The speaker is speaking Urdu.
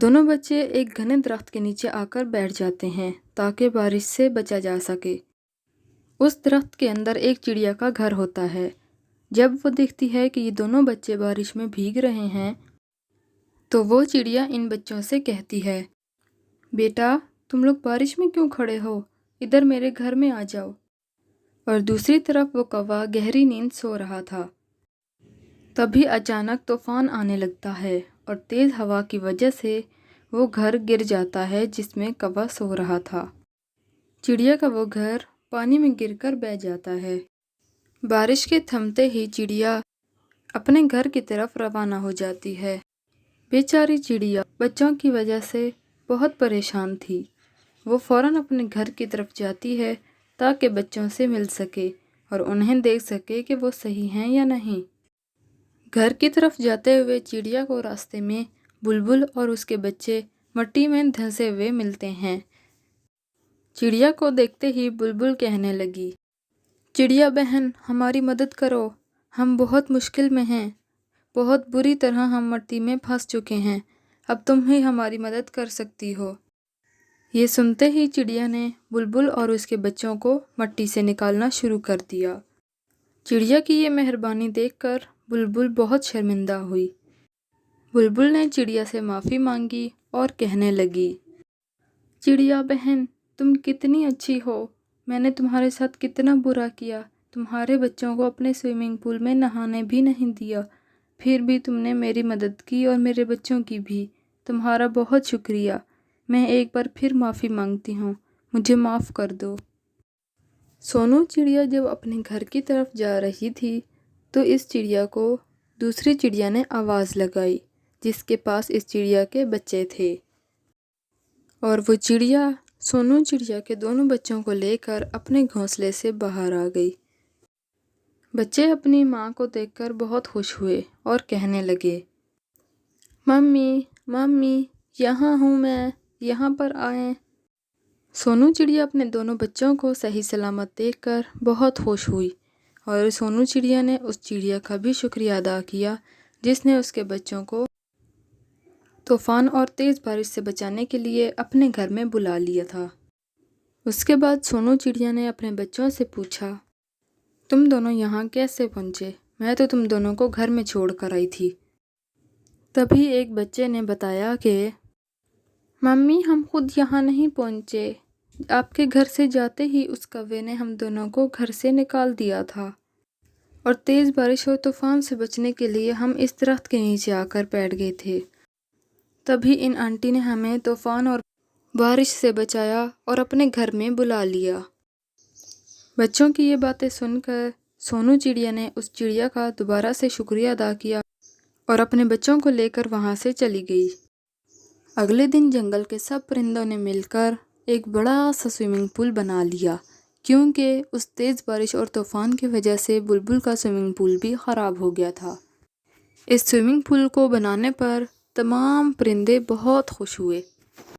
دونوں بچے ایک گھنے درخت کے نیچے آ کر بیٹھ جاتے ہیں تاکہ بارش سے بچا جا سکے۔ اس درخت کے اندر ایک چڑیا کا گھر ہوتا ہے۔ جب وہ دیکھتی ہے کہ یہ دونوں بچے بارش میں بھیگ رہے ہیں تو وہ چڑیا ان بچوں سے کہتی ہے، بیٹا تم لوگ بارش میں کیوں کھڑے ہو؟ ادھر میرے گھر میں آ جاؤ۔ اور دوسری طرف وہ کوا گہری نیند سو رہا تھا۔ تبھی اچانک طوفان آنے لگتا ہے اور تیز ہوا کی وجہ سے وہ گھر گر جاتا ہے جس میں کوا سو رہا تھا۔ چڑیا کا وہ گھر پانی میں گر کر بہہ جاتا ہے۔ بارش کے تھمتے ہی چڑیا اپنے گھر کی طرف روانہ ہو جاتی ہے۔ بیچاری چڑیا بچوں کی وجہ سے بہت پریشان تھی۔ وہ فوراً اپنے گھر کی طرف جاتی ہے تاکہ بچوں سے مل سکے اور انہیں دیکھ سکے کہ وہ صحیح ہیں یا نہیں۔ گھر کی طرف جاتے ہوئے چڑیا کو راستے میں بلبل اور اس کے بچے مٹی میں دھنسے ہوئے ملتے ہیں۔ چڑیا کو دیکھتے ہی بلبل کہنے لگی، چڑیا بہن ہماری مدد کرو، ہم بہت مشکل میں ہیں، بہت بری طرح ہم مٹی میں پھنس چکے ہیں، اب تم ہی ہماری مدد کر سکتی ہو۔ یہ سنتے ہی چڑیا نے بلبل اور اس کے بچوں کو مٹی سے نکالنا شروع کر دیا۔ چڑیا کی یہ مہربانی دیکھ کر بلبل بہت شرمندہ ہوئی۔ بلبل نے چڑیا سے معافی مانگی اور کہنے لگی، چڑیا بہن تم کتنی اچھی ہو، میں نے تمہارے ساتھ کتنا برا کیا، تمہارے بچوں کو اپنے سوئمنگ پول میں نہانے بھی نہیں دیا، پھر بھی تم نے میری مدد کی اور میرے بچوں کی بھی، تمہارا بہت شکریہ، میں ایک بار پھر معافی مانگتی ہوں، مجھے معاف کر دو۔ سونو چڑیا جب اپنے گھر کی طرف جا رہی تھی تو اس چڑیا کو دوسری چڑیا نے آواز لگائی جس کے پاس اس چڑیا کے بچے تھے، اور وہ چڑیا سونو چڑیا کے دونوں بچوں کو لے کر اپنے گھونسلے سے باہر آ گئی۔ بچے اپنی ماں کو دیکھ کر بہت خوش ہوئے اور کہنے لگے، ممی ممی یہاں ہوں میں، یہاں پر آئیں۔ سونو چڑیا اپنے دونوں بچوں کو صحیح سلامت دیکھ کر بہت خوش ہوئی اور سونو چڑیا نے اس چڑیا کا بھی شکریہ ادا کیا جس نے اس کے بچوں کو طوفان اور تیز بارش سے بچانے کے لیے اپنے گھر میں بلا لیا تھا۔ اس کے بعد سونو چڑیا نے اپنے بچوں سے پوچھا، تم دونوں یہاں کیسے پہنچے؟ میں تو تم دونوں کو گھر میں چھوڑ کر آئی تھی۔ تبھی ایک بچے نے بتایا کہ ممی ہم خود یہاں نہیں پہنچے، آپ کے گھر سے جاتے ہی اس کوے نے ہم دونوں کو گھر سے نکال دیا تھا، اور تیز بارش اور طوفان سے بچنے کے لیے ہم اس درخت کے نیچے آ کر بیٹھ گئے تھے۔ تبھی ان آنٹی نے ہمیں طوفان اور بارش سے بچایا اور اپنے گھر میں بلا لیا۔ بچوں کی یہ باتیں سن کر سونو چڑیا نے اس چڑیا کا دوبارہ سے شکریہ ادا کیا اور اپنے بچوں کو لے کر وہاں سے چلی گئی۔ اگلے دن جنگل کے سب پرندوں نے مل کر ایک بڑا سا سوئمنگ پول بنا لیا کیونکہ اس تیز بارش اور طوفان کی وجہ سے بلبل کا سوئمنگ پول بھی خراب ہو گیا تھا۔ اس سوئمنگ پول کو بنانے پر تمام پرندے بہت خوش ہوئے۔